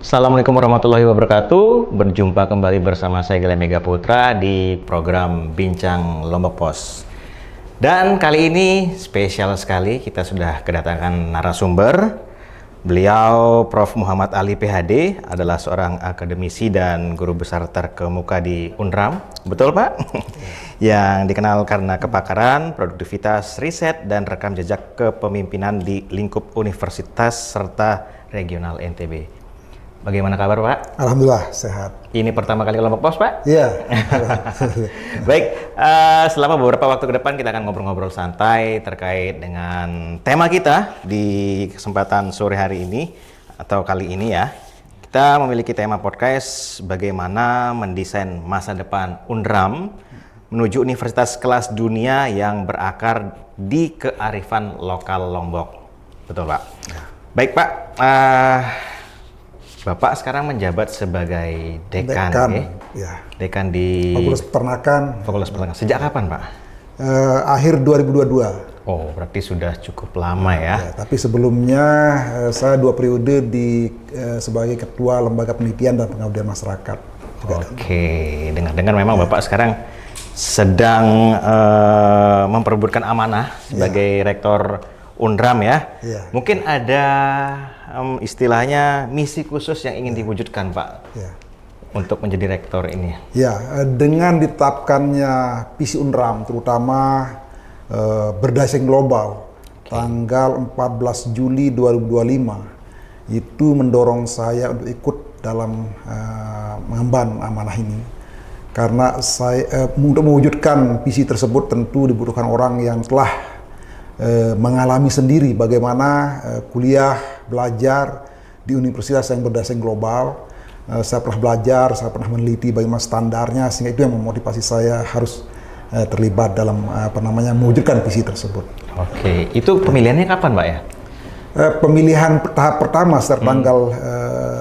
Assalamualaikum warahmatullahi wabarakatuh. Berjumpa kembali bersama saya Glenn Mega Putra di program Bincang Lombok Pos. Dan kali ini spesial sekali, kita sudah kedatangan narasumber. Beliau Prof. Muhammad Ali PhD adalah seorang akademisi dan guru besar terkemuka di UNRAM. Betul Pak? Yang dikenal karena kepakaran, produktivitas, riset, dan rekam jejak kepemimpinan di lingkup universitas serta regional NTB. Bagaimana kabar Pak? Alhamdulillah sehat. Ini pertama kali ke Lombok Pos Pak? Iya. Baik, selama beberapa waktu ke depan kita akan ngobrol-ngobrol santai terkait dengan tema kita di kesempatan sore hari ini atau kali ini ya. Kita memiliki tema podcast bagaimana mendesain masa depan UNRAM menuju universitas kelas dunia yang berakar di kearifan lokal Lombok. Betul Pak? Baik Pak, Bapak sekarang menjabat sebagai dekan ya. Dekan di Fakultas Peternakan. Fakultas Peternakan. Sejak kapan, Pak? Akhir 2022. Oh, berarti sudah cukup lama ya. Tapi sebelumnya saya 2 periode sebagai Ketua Lembaga Penelitian dan Pengabdian Masyarakat. Oke, dengar-dengar memang Bapak sekarang sedang memperebutkan amanah sebagai Rektor UNRAM ya. Mungkin ada istilahnya misi khusus yang ingin diwujudkan Pak untuk menjadi rektor ini. Ya, dengan ditetapkannya visi UNRAM terutama berdasing global tanggal 14 Juli 2025 itu mendorong saya untuk ikut dalam mengemban amanah ini. Karena saya untuk mewujudkan visi tersebut tentu dibutuhkan orang yang telah mengalami sendiri bagaimana kuliah, belajar di universitas yang berdasing global. Saya pernah belajar, saya pernah meneliti bagaimana standarnya, sehingga itu yang memotivasi saya harus terlibat dalam mewujudkan visi tersebut. Oke, itu pemilihannya kapan Pak ya? Pemilihan tahap pertama sekitar tanggal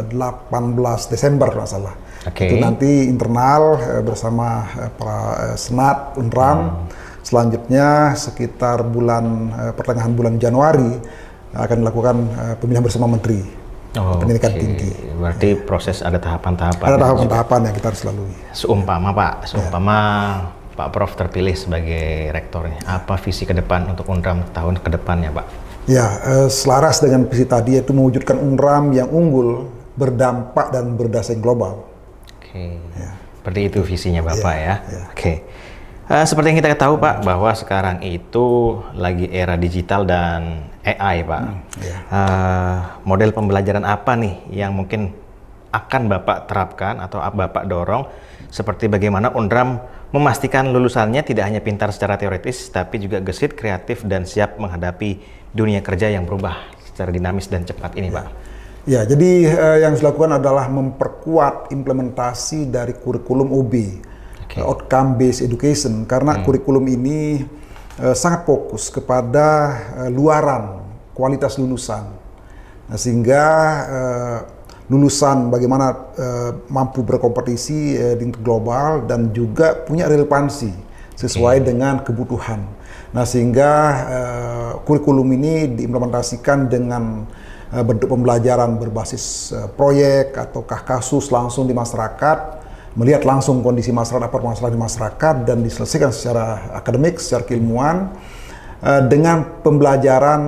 18 Desember kalau salah. Itu nanti internal bersama para senat UNRAM. Selanjutnya sekitar pertengahan bulan Januari akan dilakukan pemilihan bersama Menteri Pendidikan Tinggi. Berarti proses ada tahapan-tahapan. Ada tahapan-tahapan yang kita harus lalui. Seumpama Pak Prof terpilih sebagai rektornya, apa visi ke depan untuk UNRAM tahun ke depannya Pak? Ya, selaras dengan visi tadi yaitu mewujudkan UNRAM yang unggul, berdampak dan berdasing global. Seperti itu visinya Bapak ya. Seperti yang kita tahu Pak, bahwa sekarang itu lagi era digital dan AI Pak. Model pembelajaran apa nih yang mungkin akan Bapak terapkan atau Bapak dorong, seperti bagaimana UNRAM memastikan lulusannya tidak hanya pintar secara teoritis, tapi juga gesit, kreatif, dan siap menghadapi dunia kerja yang berubah secara dinamis dan cepat ini Pak? Ya, jadi yang dilakukan adalah memperkuat implementasi dari kurikulum OB. Outcome based education, karena kurikulum ini sangat fokus kepada luaran kualitas lulusan, sehingga lulusan bagaimana mampu berkompetisi di global dan juga punya relevansi sesuai dengan kebutuhan. Nah, sehingga kurikulum ini diimplementasikan dengan bentuk pembelajaran berbasis proyek ataukah kasus langsung di masyarakat, melihat langsung kondisi masyarakat, permasalahan di masyarakat, dan diselesaikan secara akademik, secara keilmuan, dengan pembelajaran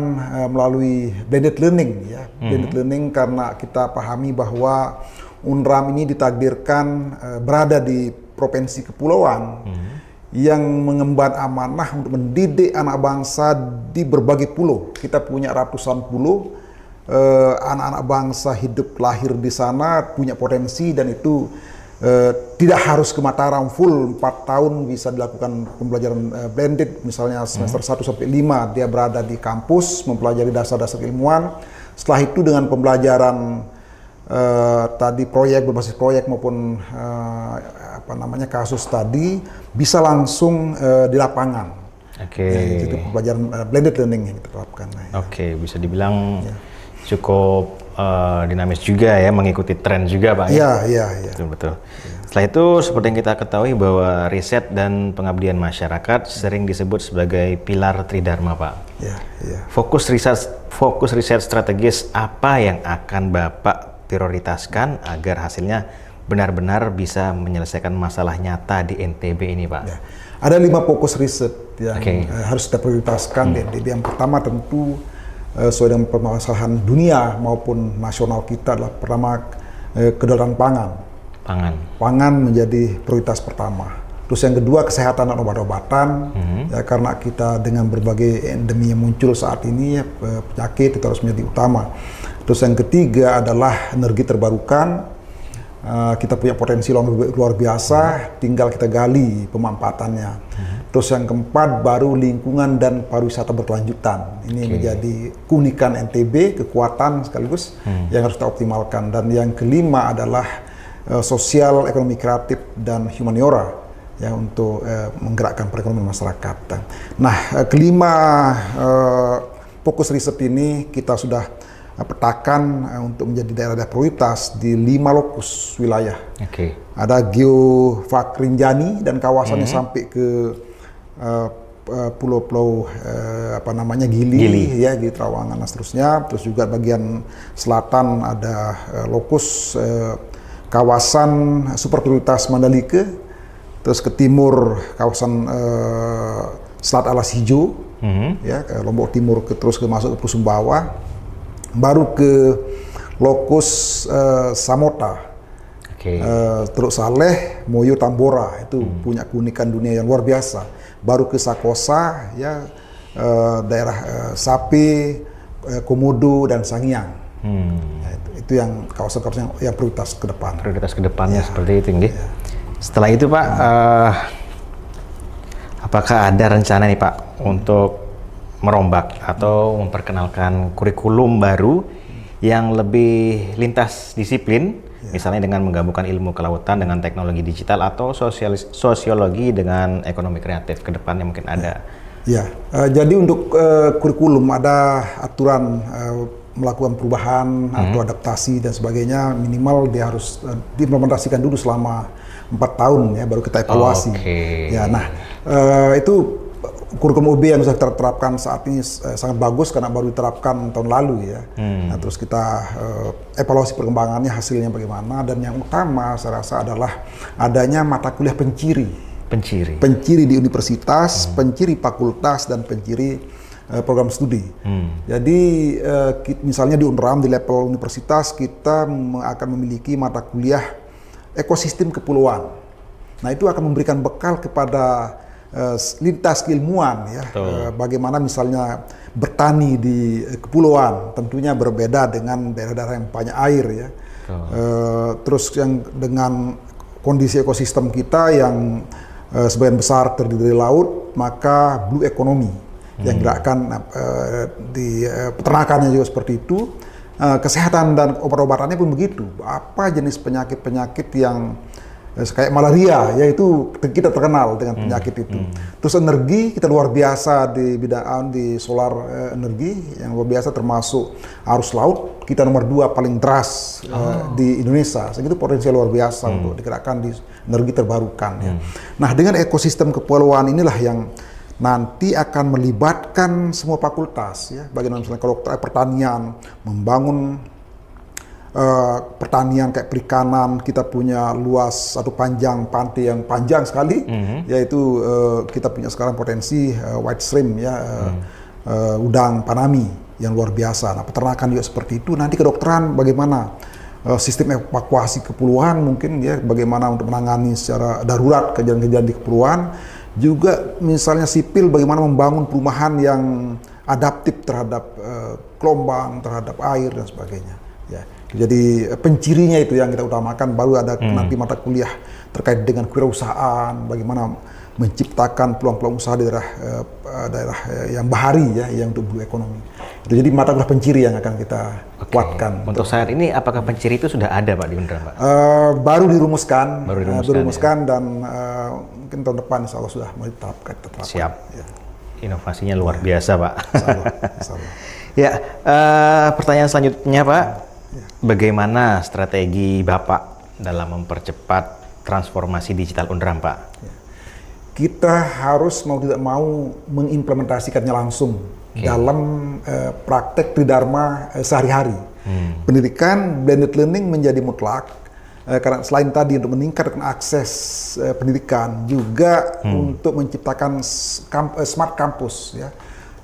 melalui blended learning. Blended learning karena kita pahami bahwa UNRAM ini ditakdirkan berada di provinsi kepulauan yang mengemban amanah untuk mendidik anak bangsa di berbagai pulau. Kita punya ratusan pulau, anak-anak bangsa hidup lahir di sana, punya potensi, dan itu tidak harus ke Mataram full 4 tahun, bisa dilakukan pembelajaran blended, misalnya semester 1 sampai 5 dia berada di kampus mempelajari dasar-dasar ilmuwan. Setelah itu dengan pembelajaran tadi proyek berbasis proyek maupun kasus tadi bisa langsung di lapangan. Itu pembelajaran blended learning yang kita terapkan. Bisa dibilang cukup dinamis juga ya, mengikuti tren juga Pak. Betul. Setelah itu seperti yang kita ketahui bahwa riset dan pengabdian masyarakat sering disebut sebagai pilar Tridharma Pak. Fokus riset strategis apa yang akan Bapak prioritaskan agar hasilnya benar-benar bisa menyelesaikan masalah nyata di NTB ini, Pak? Ya. Ada 5 fokus riset yang harus kita prioritaskan di NTB. Yang pertama tentu sesuai dengan permasalahan dunia maupun nasional kita adalah pertama kedaulatan pangan. Pangan menjadi prioritas pertama. Terus yang kedua kesehatan dan obat-obatan, ya, karena kita dengan berbagai endemi yang muncul saat ini, ya, penyakit itu harus menjadi utama. Terus yang ketiga adalah energi terbarukan. Kita punya potensi luar biasa, tinggal kita gali pemanfaatannya. Terus yang keempat baru lingkungan dan pariwisata berkelanjutan. Ini menjadi keunikan NTB, kekuatan sekaligus yang harus kita optimalkan. Dan yang kelima adalah sosial, ekonomi kreatif dan humaniora, ya, untuk menggerakkan perekonomian masyarakat. Nah, kelima fokus riset ini kita sudah petakan untuk menjadi daerah prioritas di 5 lokus wilayah. Ada Geofak Rinjani dan kawasannya sampai ke pulau-pulau Gili, ya, Gili Trawangan dan seterusnya. Terus juga bagian selatan ada lokus kawasan super prioritas Mandalika. Terus ke timur kawasan Selat Alas Hijau, ya, ke Lombok Timur, terus masuk ke Sumbawa. Baru ke lokus Samota, Teluk Saleh, Moyo, Tambora, itu punya keunikan dunia yang luar biasa. Baru ke Sakosa, ya, daerah Sape, Komodo dan Sangiang. Ya, itu yang kawasan-kawasan yang prioritas ke depan. Prioritas ke depannya seperti itu, nggih. Setelah itu, Pak, apakah ada rencana nih, Pak, untuk merombak atau memperkenalkan kurikulum baru yang lebih lintas disiplin, misalnya dengan menggabungkan ilmu kelautan dengan teknologi digital atau sosiologi dengan ekonomi kreatif ke depannya mungkin ada? Ya, jadi untuk kurikulum ada aturan melakukan perubahan atau adaptasi dan sebagainya, minimal dia harus diimplementasikan dulu selama 4 tahun, ya, baru kita evaluasi. Ya, nah itu kurikulum UB yang sudah terapkan saat ini sangat bagus karena baru diterapkan tahun lalu, ya. Nah, terus kita evaluasi perkembangannya, hasilnya bagaimana, dan yang utama saya rasa adalah adanya mata kuliah penciri di universitas, penciri fakultas, dan penciri program studi. Jadi misalnya di UNRAM di level universitas kita akan memiliki mata kuliah ekosistem kepulauan. Nah, itu akan memberikan bekal kepada lintas keilmuan, ya, bagaimana misalnya bertani di kepulauan, tentunya berbeda dengan daerah-daerah yang banyak air, ya. Terus yang dengan kondisi ekosistem kita yang sebagian besar terdiri dari laut, maka blue economy yang gerakkan di peternakannya juga seperti itu, kesehatan dan obat-obatannya pun begitu. Apa jenis penyakit-penyakit yang kayak malaria, yaitu kita terkenal dengan penyakit itu. Terus energi kita luar biasa di bidang di solar energi yang luar biasa, termasuk arus laut kita nomor 2 paling deras di Indonesia. Segitu potensial luar biasa untuk digerakkan di energi terbarukan. Ya. Nah, dengan ekosistem kepulauan inilah yang nanti akan melibatkan semua fakultas, ya. Bagaimana misalnya kalau pertanian, membangun pertanian kayak perikanan, kita punya luas atau panjang pantai yang panjang sekali, yaitu kita punya sekarang potensi white shrimp, ya, udang panami yang luar biasa. Nah, peternakan juga seperti itu. Nanti kedokteran bagaimana sistem evakuasi kepulauan mungkin, ya, bagaimana untuk menangani secara darurat kejadian-kejadian di kepulauan. Juga misalnya sipil bagaimana membangun perumahan yang adaptif terhadap gelombang, terhadap air dan sebagainya. Ya. Jadi pencirinya itu yang kita utamakan, baru ada nanti mata kuliah terkait dengan kewirausahaan, bagaimana menciptakan peluang-peluang usaha di daerah yang bahari, ya, yang untuk blue economy. Itu jadi mata kuliah penciri yang akan kita kuatkan. Untuk saat ini apakah penciri itu sudah ada, Pak, di UNRAM, Pak? Baru dirumuskan, dan mungkin tahun depan insya Allah sudah mulai diterapkan. Siap. Ya. Inovasinya luar biasa, Pak. Insya Allah. Ya, pertanyaan selanjutnya, Pak. Bagaimana strategi Bapak dalam mempercepat transformasi digital UNRAM, Pak? Kita harus mau tidak mau mengimplementasikannya langsung dalam praktek tridharma sehari-hari. Pendidikan blended learning menjadi mutlak karena selain tadi untuk meningkatkan akses pendidikan juga untuk menciptakan smart campus ya.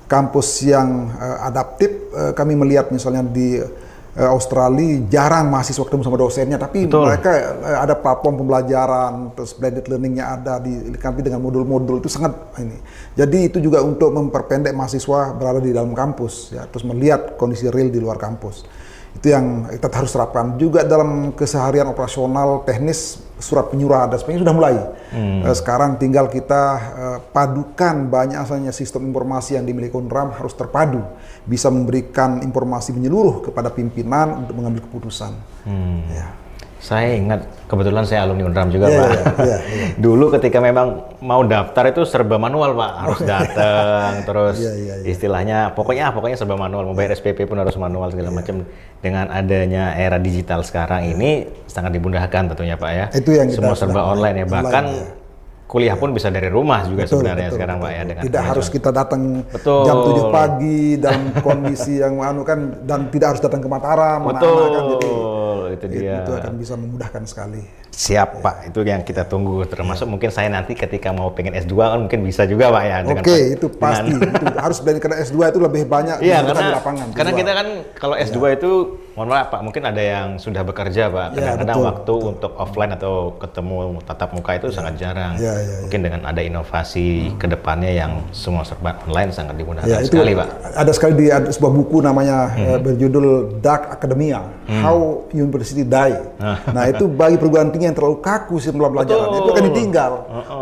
Kampus yang adaptif, kami melihat misalnya di Australia jarang mahasiswa ketemu sama dosennya, tapi mereka ada platform pembelajaran, terus blended learningnya ada dilengkapi dengan modul-modul itu sangat ini. Jadi itu juga untuk memperpendek mahasiswa berada di dalam kampus, ya, terus melihat kondisi real di luar kampus. Itu yang kita harus terapkan juga dalam keseharian operasional teknis. Surat penyurat dan sebagainya sudah mulai. Sekarang tinggal kita padukan banyak asalnya sistem informasi yang dimiliki UNRAM harus terpadu, bisa memberikan informasi menyeluruh kepada pimpinan untuk mengambil keputusan. Ya. Saya ingat, kebetulan saya alumni UNRAM juga, Pak. Dulu ketika memang mau daftar itu serba manual, Pak. Harus datang, terus istilahnya, pokoknya serba manual. Mau bayar SPP pun harus manual, segala macam. Dengan adanya era digital sekarang ini, sangat dimudahkan tentunya, Pak ya. Itu yang semua serba online ya, bahkan kuliah pun bisa dari rumah juga sebenarnya sekarang, Pak ya. Dengan tidak harus kita datang jam 7 pagi dalam kondisi yang kan, dan tidak harus datang ke Mataram, betul, kan, jadi itu dia. Itu akan bisa memudahkan sekali. Siap Pak, itu yang kita tunggu. Termasuk mungkin saya nanti ketika mau pengen S2 kan mungkin bisa juga Pak ya. Oke, itu pasti. Itu harus karena S2 itu lebih banyak di lapangan. Karena kita kan kalau S2 itu, mohon maaf Pak, mungkin ada yang sudah bekerja Pak. Kadang-kadang waktu untuk offline atau ketemu tatap muka itu sangat jarang. Mungkin dengan ada inovasi ke depannya yang semua serba online sangat dimudahkan sekali Pak. Ada sekali di sebuah buku namanya berjudul Dark Academia, How University Die. Nah itu bagi perguruan tinggi yang terlalu kaku sistem pembelajaran itu akan ditinggal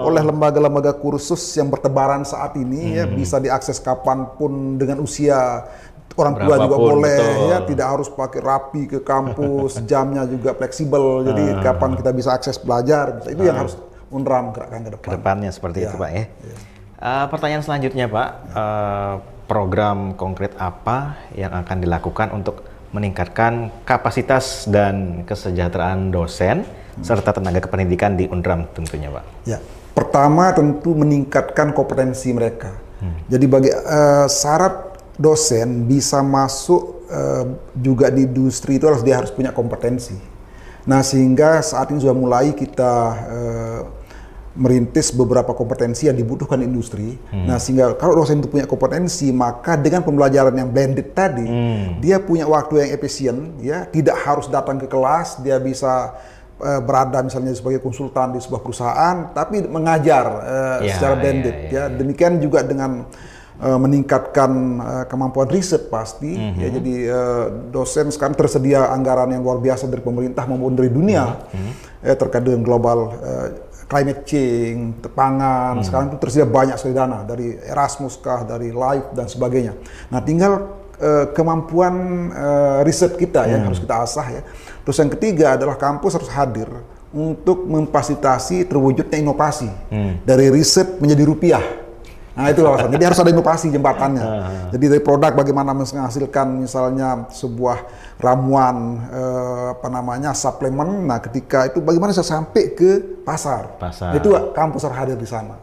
oleh lembaga-lembaga kursus yang bertebaran saat ini ya, bisa diakses kapanpun dengan usia orang tua juga boleh ya, tidak harus pakai rapi ke kampus, jamnya juga fleksibel, jadi kapan kita bisa akses belajar, itu yang harus UNRAM gerakkan ke depan. Kedepannya seperti itu Pak ya. Pertanyaan selanjutnya Pak, program konkret apa yang akan dilakukan untuk meningkatkan kapasitas dan kesejahteraan dosen serta tenaga kependidikan di UNRAM tentunya Pak? Ya, pertama tentu meningkatkan kompetensi mereka. Jadi bagi syarat dosen bisa masuk juga di industri itu dia harus punya kompetensi. Nah sehingga saat ini sudah mulai kita merintis beberapa kompetensi yang dibutuhkan industri. Nah sehingga kalau dosen itu punya kompetensi, maka dengan pembelajaran yang blended tadi, dia punya waktu yang efisien, ya, tidak harus datang ke kelas, dia bisa berada misalnya sebagai konsultan di sebuah perusahaan, tapi mengajar secara blended. Ya, demikian juga dengan meningkatkan kemampuan riset pasti. Ya, jadi dosen sekarang tersedia anggaran yang luar biasa dari pemerintah maupun dari dunia terkait dengan global climate change, pangan. Sekarang itu tersedia banyak sekali dana dari Erasmus kah, dari Life dan sebagainya. Nah, tinggal kemampuan riset kita yang harus kita asah ya. Terus yang ketiga adalah kampus harus hadir untuk memfasilitasi terwujudnya inovasi dari riset menjadi rupiah. Nah itu alasan. Jadi harus ada inovasi jembatannya. Jadi dari produk bagaimana menghasilkan misalnya sebuah ramuan suplemen. Nah ketika itu bagaimana bisa sampai ke pasar. Itu kampus harus hadir di sana.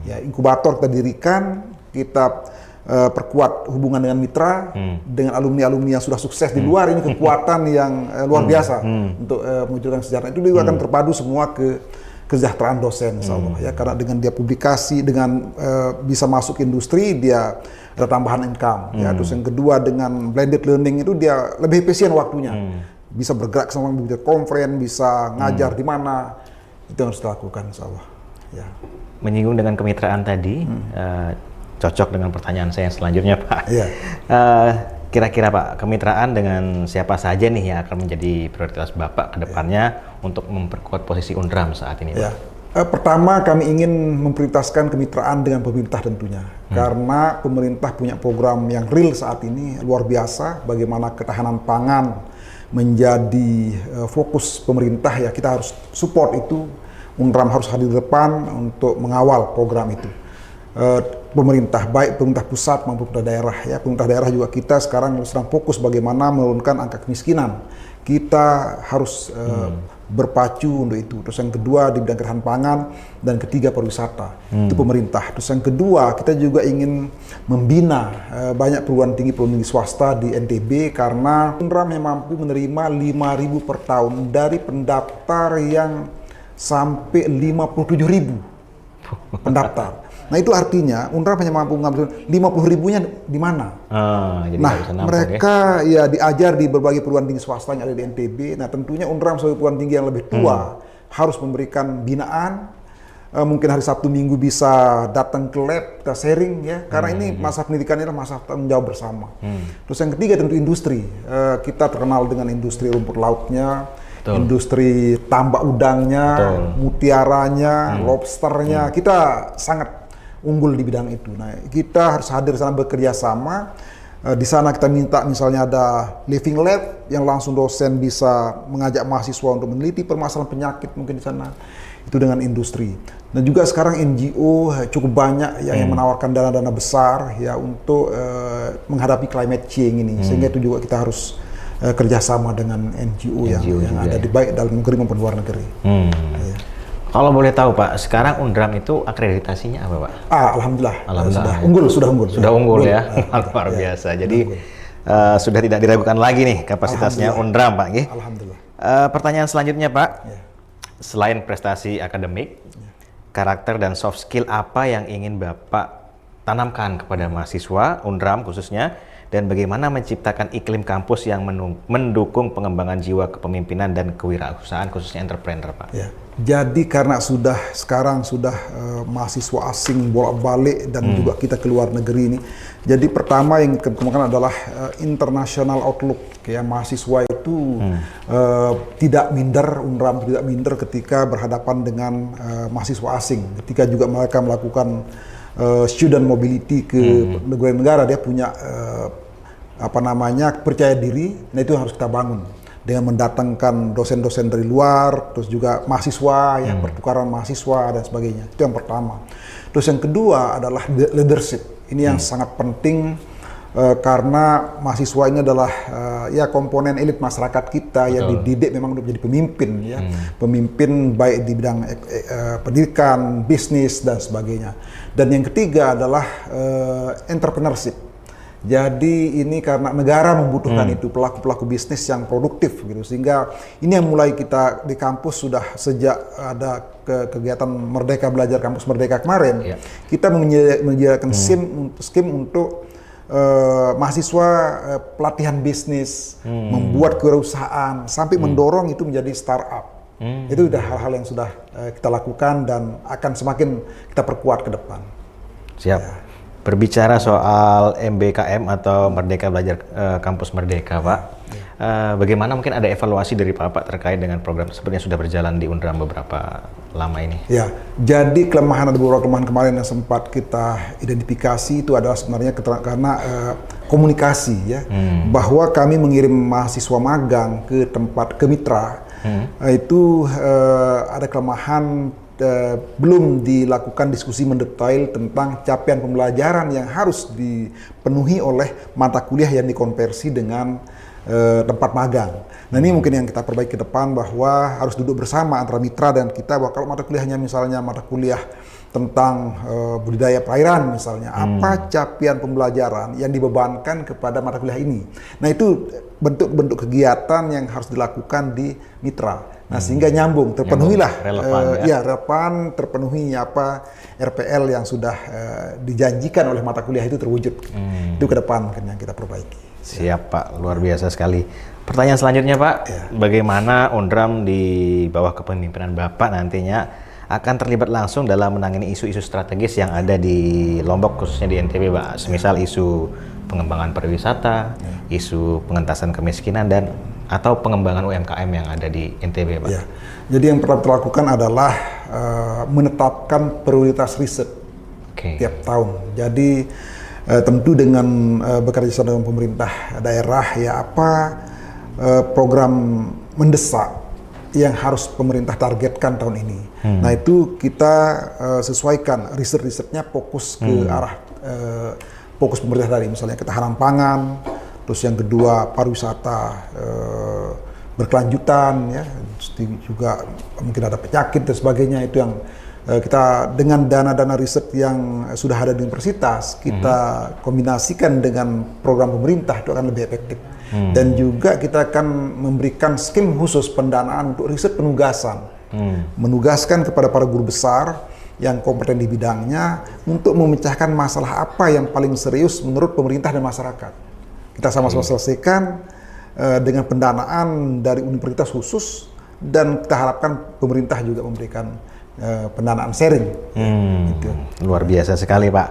Ya, inkubator kita dirikan, kita perkuat hubungan dengan mitra, dengan alumni-alumni yang sudah sukses di luar, ini kekuatan yang luar biasa untuk mewujudkan kesejahteraan. Itu juga akan terpadu semua ke kesejahteraan dosen, insya Allah. Ya, karena dengan dia publikasi, dengan bisa masuk industri, dia ada tambahan income. Ya, terus yang kedua dengan blended learning itu dia lebih efisien waktunya, bisa bergerak sama bisa konferen, bisa ngajar di mana, itu yang harus dilakukan, insya Allah. Ya. Menyinggung dengan kemitraan tadi. Cocok dengan pertanyaan saya yang selanjutnya Pak. Kira-kira Pak, kemitraan dengan siapa saja nih yang akan menjadi prioritas Bapak ke depannya untuk memperkuat posisi UNRAM saat ini Pak? Pertama kami ingin memprioritaskan kemitraan dengan pemerintah tentunya. Karena pemerintah punya program yang real saat ini, luar biasa. Bagaimana ketahanan pangan menjadi fokus pemerintah, ya kita harus support itu. UNRAM harus hadir di depan untuk mengawal program itu. Pemerintah, baik pemerintah pusat maupun pemerintah daerah, ya pemerintah daerah juga kita sekarang sedang fokus bagaimana menurunkan angka kemiskinan, kita harus berpacu untuk itu. Terus yang kedua di bidang ketahanan pangan, dan ketiga pariwisata. Itu pemerintah. Terus yang kedua kita juga ingin membina banyak perguruan tinggi swasta di NTB, karena UNRAM yang mampu menerima 5.000 per tahun dari pendaftar yang sampai 57.000 pendaftar. Nah itu artinya UNRAM hanya mampu mengambil 50.000-nya di mana? Jadi Nah nampung, mereka ya diajar di berbagai perguruan tinggi swasta yang ada di NTB. Nah tentunya UNRAM sebagai perguruan tinggi yang lebih tua harus memberikan binaan. Mungkin hari Sabtu Minggu bisa datang ke lab, kita sharing ya. Karena ini masa pendidikan ini adalah masa tanggung jawab bersama. Terus yang ketiga tentu industri. Kita terkenal dengan industri rumput lautnya, industri tambak udangnya, mutiaranya, lobsternya. Kita sangat unggul di bidang itu. Nah, kita harus hadir di sana bekerja sama. Di sana kita minta misalnya ada living lab yang langsung dosen bisa mengajak mahasiswa untuk meneliti permasalahan penyakit mungkin di sana. Itu dengan industri. Dan juga sekarang NGO cukup banyak yang menawarkan dana-dana besar ya untuk menghadapi climate change ini. Sehingga itu juga kita harus kerjasama dengan NGO yang ada di baik dalam negeri maupun luar negeri. Ya. Kalau boleh tahu Pak, sekarang UNRAM itu akreditasinya apa Pak? Alhamdulillah. Sudah unggul. Sudah unggul ya, luar biasa. Jadi sudah tidak diragukan lagi nih kapasitasnya UNRAM Pak. Alhamdulillah. Pertanyaan selanjutnya Pak, selain prestasi akademik, karakter dan soft skill apa yang ingin Bapak tanamkan kepada mahasiswa UNRAM khususnya, dan bagaimana menciptakan iklim kampus yang mendukung pengembangan jiwa kepemimpinan dan kewirausahaan khususnya entrepreneur Pak? Ya. Jadi karena sekarang sudah mahasiswa asing bolak-balik dan juga kita ke luar negeri ini. Jadi pertama yang kita kembangkan adalah international outlook. Ya, mahasiswa itu tidak minder, UNRAM tidak minder ketika berhadapan dengan mahasiswa asing. Ketika juga mereka melakukan student mobility ke negara-negara, dia punya percaya diri. Nah itu harus kita bangun dengan mendatangkan dosen-dosen dari luar, terus juga mahasiswa, ya pertukaran mahasiswa dan sebagainya. Itu yang pertama. Terus yang kedua adalah leadership. Ini yang sangat penting karena mahasiswa ini adalah ya komponen elit masyarakat kita yang dididik memang untuk menjadi pemimpin, ya pemimpin baik di bidang pendidikan, bisnis dan sebagainya. Dan yang ketiga adalah entrepreneurship. Jadi ini karena negara membutuhkan itu pelaku-pelaku bisnis yang produktif gitu, sehingga ini yang mulai kita di kampus sudah sejak ada kegiatan Merdeka Belajar Kampus Merdeka kemarin, kita menyediakan skim untuk mahasiswa pelatihan bisnis, membuat kewirausahaan sampai mendorong itu menjadi startup. Itu sudah hal-hal yang sudah kita lakukan dan akan semakin kita perkuat ke depan. Siap. Ya. Berbicara soal MBKM atau Merdeka Belajar Kampus Merdeka, Pak, bagaimana mungkin ada evaluasi dari Bapak terkait dengan program tersebut yang sudah berjalan di UNRAM beberapa lama ini? Ya, jadi ada beberapa kelemahan kemarin yang sempat kita identifikasi itu adalah sebenarnya karena komunikasi, ya, bahwa kami mengirim mahasiswa magang ke mitra, itu ada kelemahan. Belum dilakukan diskusi mendetail tentang capaian pembelajaran yang harus dipenuhi oleh mata kuliah yang dikonversi dengan tempat magang. Nah ini mungkin yang kita perbaiki ke depan, bahwa harus duduk bersama antara mitra dan kita, bahwa kalau mata kuliahnya misalnya mata kuliah tentang budidaya perairan misalnya, apa capaian pembelajaran yang dibebankan kepada mata kuliah ini. Nah itu bentuk-bentuk kegiatan yang harus dilakukan di mitra. Nah sehingga nyambung, terpenuhilah relevan, terpenuhi RPL yang sudah dijanjikan oleh mata kuliah itu terwujud. Itu ke depan yang kita perbaiki. Siap Pak, luar biasa sekali. Pertanyaan selanjutnya Pak, bagaimana UNRAM di bawah kepemimpinan Bapak nantinya akan terlibat langsung dalam menangani isu-isu strategis yang ada di Lombok khususnya di NTB Pak, semisal isu pengembangan pariwisata, isu pengentasan kemiskinan dan atau pengembangan UMKM yang ada di NTB Pak? Ya. Jadi yang pertama kita lakukan adalah menetapkan prioritas riset tiap tahun. Jadi tentu dengan bekerja sama dengan pemerintah daerah, ya apa program mendesak yang harus pemerintah targetkan tahun ini. Nah itu kita sesuaikan riset-risetnya, fokus ke arah fokus pemerintah tadi, misalnya ketahanan pangan, terus yang kedua pariwisata, berkelanjutan ya, juga mungkin ada penyakit dan sebagainya. Itu yang kita dengan dana-dana riset yang sudah ada di universitas kita kombinasikan dengan program pemerintah, itu akan lebih efektif. Dan juga kita akan memberikan skim khusus pendanaan untuk riset penugasan, menugaskan kepada para guru besar yang kompeten di bidangnya untuk memecahkan masalah apa yang paling serius menurut pemerintah dan masyarakat. Kita sama-sama selesaikan dengan pendanaan dari universitas khusus, dan kita harapkan pemerintah juga memberikan pendanaan sharing. Gitu. Luar biasa sekali, Pak.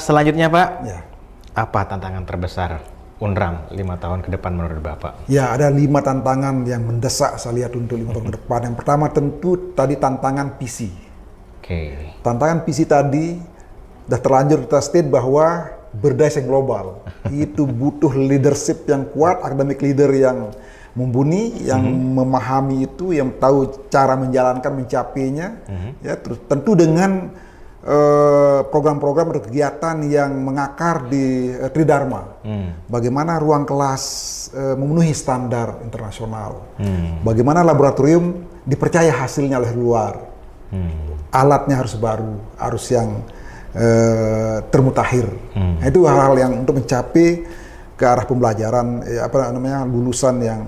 Selanjutnya, Pak, Ya. apa tantangan terbesar UNRAM 5 tahun ke depan menurut Bapak? Ya, ada 5 tantangan yang mendesak saya lihat untuk 5 tahun ke depan. Yang pertama tentu tadi tantangan PC. Oke. Tantangan PC tadi sudah terlanjur kita state bahwa berdaya saing global. Itu butuh leadership yang kuat, academic leader yang mumpuni, yang memahami itu, yang tahu cara menjalankan, mencapainya, ya, terus tentu dengan program-program atau kegiatan yang mengakar di Tridharma. Bagaimana ruang kelas memenuhi standar internasional, bagaimana laboratorium dipercaya hasilnya oleh luar, alatnya harus baru, harus yang termutakhir. Nah, itu hal-hal yang untuk mencapai ke arah pembelajaran lulusan yang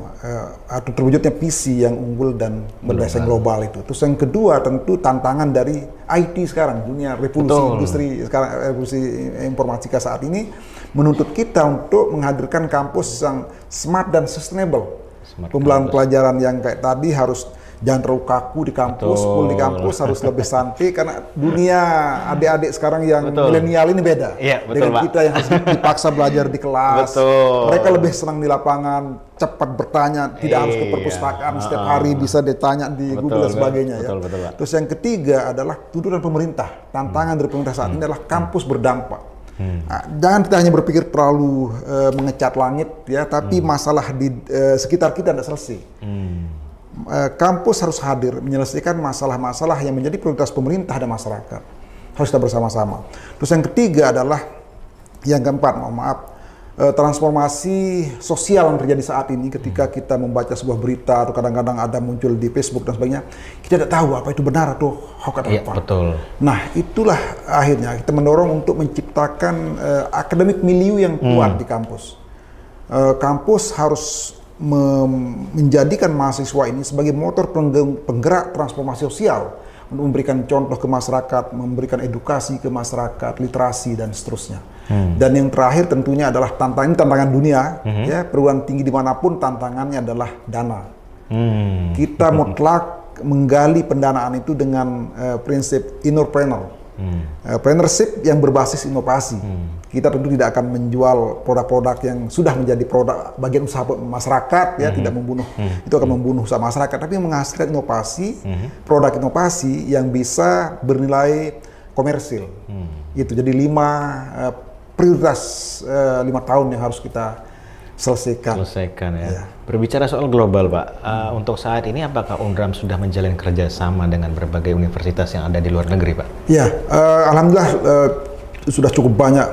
atau terwujudnya PC yang unggul dan berdaya saing global itu. Terus yang kedua tentu tantangan dari IT sekarang, dunia revolusi industri sekarang, revolusi informatika saat ini menuntut kita untuk menghadirkan kampus yang smart dan sustainable. Pembelajaran yang kayak tadi harus jangan terlalu kaku di kampus, full di kampus, harus lebih santai, karena dunia adik-adik sekarang yang milenial ini beda dengan kita yang harus dipaksa belajar di kelas. Mereka lebih senang di lapangan, cepat bertanya, tidak harus ke perpustakaan setiap hari, bisa ditanya di Google dan sebagainya. Terus yang ketiga adalah tuntutan pemerintah. Tantangan dari pemerintah saat ini adalah kampus berdampak. Nah, jangan kita hanya berpikir terlalu mengecat langit ya, tapi masalah di sekitar kita tidak selesai. Kampus harus hadir menyelesaikan masalah-masalah yang menjadi prioritas pemerintah dan masyarakat. Harus kita bersama-sama. Terus yang ketiga adalah, yang keempat, transformasi sosial yang terjadi saat ini. Ketika kita membaca sebuah berita atau kadang-kadang ada muncul di Facebook dan sebagainya, kita tidak tahu apa itu benar atau hoax atau apa. Nah, itulah akhirnya kita mendorong untuk menciptakan akademik milieu yang kuat di kampus. Kampus harus menjadikan mahasiswa ini sebagai motor penggerak transformasi sosial, untuk memberikan contoh ke masyarakat, memberikan edukasi ke masyarakat, literasi dan seterusnya. Dan yang terakhir tentunya adalah tantangan dunia, ya, perguruan tinggi dimanapun tantangannya adalah dana. Kita mutlak menggali pendanaan itu dengan prinsip entrepreneur. Entrepreneurship yang berbasis inovasi. Kita tentu tidak akan menjual produk-produk yang sudah menjadi produk bagian usaha masyarakat, ya, tidak membunuh, itu akan membunuh usaha masyarakat, tapi menghasilkan inovasi, produk inovasi yang bisa bernilai komersil. Itu jadi 5 prioritas 5 tahun yang harus kita selesaikan ya. Berbicara soal global, Pak, untuk saat ini apakah UNRAM sudah menjalin kerjasama dengan berbagai universitas yang ada di luar negeri, Pak? Ya, alhamdulillah sudah cukup banyak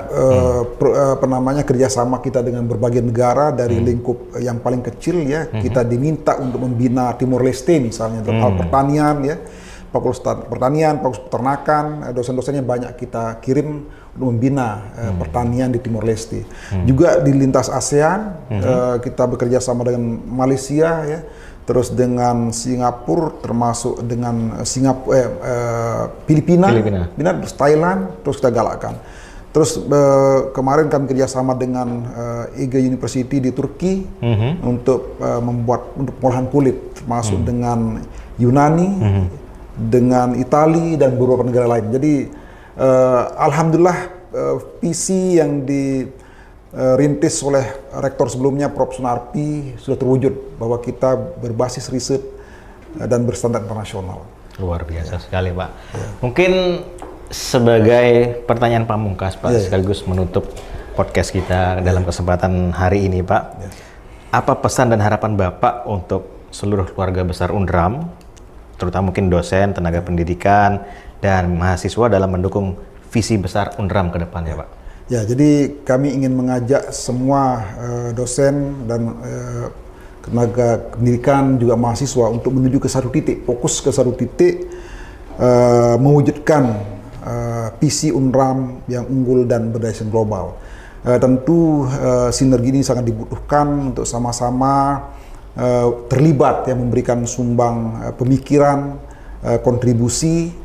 kerjasama kita dengan berbagai negara dari lingkup yang paling kecil, ya. Kita diminta untuk membina Timor Leste misalnya dalam hal pertanian, ya. Fakultas Pertanian, Fakultas Peternakan, dosen-dosennya banyak kita kirim untuk membina pertanian di Timor Leste. Juga di lintas ASEAN, kita bekerja sama dengan Malaysia, ya, terus dengan Singapura, termasuk dengan Filipina, terus Thailand, terus kita galakkan. Terus kemarin kami kerjasama dengan Ege University di Turki untuk membuat untuk pengolahan kulit, termasuk dengan Yunani, dengan Italia dan beberapa negara lain. Jadi alhamdulillah visi yang dirintis oleh rektor sebelumnya Prof. Sunarpi sudah terwujud, bahwa kita berbasis riset dan berstandar internasional. Luar biasa sekali, Pak. Mungkin sebagai pertanyaan pamungkas, Pak, sekaligus menutup podcast kita dalam kesempatan hari ini, Pak. Apa pesan dan harapan Bapak untuk seluruh keluarga besar UNRAM, terutama mungkin dosen, tenaga pendidikan, dan mahasiswa dalam mendukung visi besar UNRAM ke depannya, Pak? Ya, jadi kami ingin mengajak semua dosen dan tenaga pendidikan, juga mahasiswa untuk menuju ke satu titik, fokus ke satu titik, mewujudkan visi UNRAM yang unggul dan berdasarkan global. Tentu sinergi ini sangat dibutuhkan untuk sama-sama terlibat, yang memberikan sumbang pemikiran, kontribusi.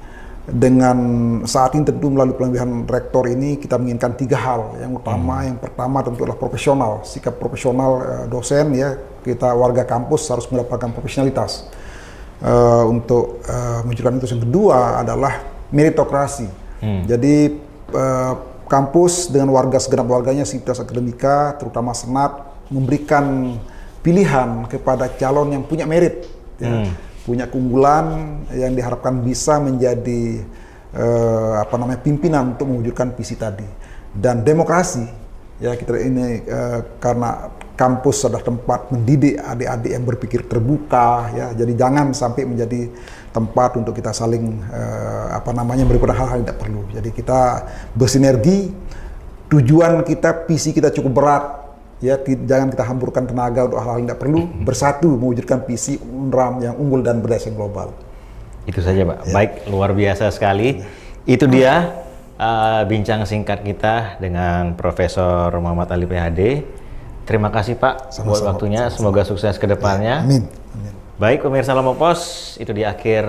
Dengan saat ini tentu melalui pemilihan rektor ini kita menginginkan 3 hal. Yang utama, yang pertama tentu adalah profesional, sikap profesional dosen, ya, kita warga kampus harus mendapatkan profesionalitas. Untuk menunjukkan itu, yang kedua adalah meritokrasi. Jadi kampus dengan warga, segenap warganya, sivitas akademika, terutama senat, memberikan pilihan kepada calon yang punya merit, ya, punya keunggulan yang diharapkan bisa menjadi pimpinan untuk mewujudkan visi tadi. Dan demokrasi, ya, kita ini karena kampus adalah tempat mendidik adik-adik yang berpikir terbuka, ya, jadi jangan sampai menjadi tempat untuk kita saling beribadah hal-hal yang tidak perlu. Jadi kita bersinergi, tujuan kita, visi kita cukup berat, ya, jangan kita hamburkan tenaga untuk hal-hal yang tidak perlu, bersatu mewujudkan visi UNRAM yang unggul dan berdasarkan global. Itu saja, Pak. Ya. Baik, luar biasa sekali. Itu dia bincang singkat kita dengan Profesor Muhammad Ali PhD. Terima kasih, Pak, buat waktunya. Semoga sukses ke depannya. Amin. Baik, pemirsa Lombok Pos, itu di akhir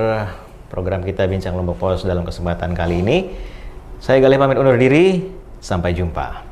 program kita Bincang Lombok Pos dalam kesempatan kali ini. Saya Galih pamit undur diri. Sampai jumpa.